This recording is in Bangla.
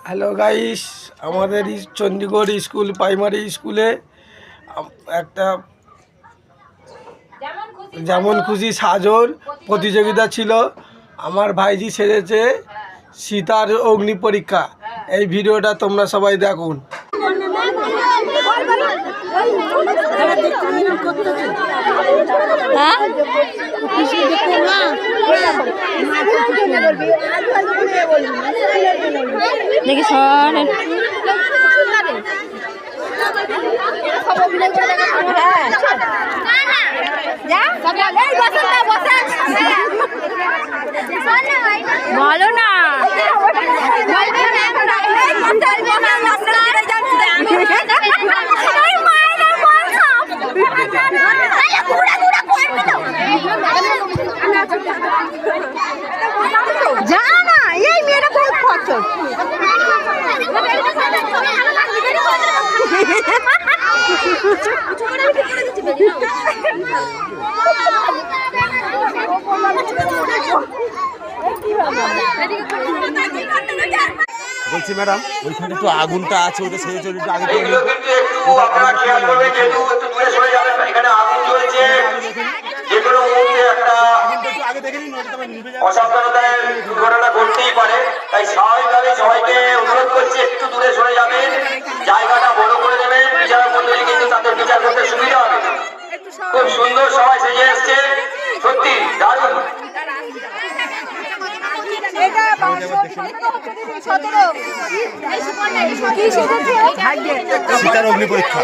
হ্যালো গাইস, আমাদের চণ্ডীগড় স্কুল প্রাইমারি স্কুলে একটা যেমন খুশি সাজর প্রতিযোগিতা ছিল। আমার ভাইজি সেজেছে সীতার অগ্নি পরীক্ষা। এই ভিডিওটা তোমরা সবাই দেখুন। দেখি শোন বলো না জানা এই মেয়েটা খুব খরচ বলছি ম্যাডাম, ওইখানে একটু আগুনটা আছে, ওটা সেরে চলে একটু আগে আপনারা খেয়াল করবেন, যেহেতু একটু দূরে সরে যাবেন, এখানে আগুন জ্বলছে। যে কোনো মুহূর্তে একটা অসাবধানতায় দুর্ঘটনা ঘটতেই পারে, তাই স্বাভাবিকভাবে সবাইকে অনুরোধ করছি একটু দূরে সরে যাবেন, জায়গাটা বড় করে দেবেন। বিচারক মন্ডলী কিন্তু তাদের বিচার করতে সুবিধা হবে। খুব সুন্দর সবাই সেজে এসছে, সত্যি দারুণ। সীতার অগ্নি পরীক্ষা।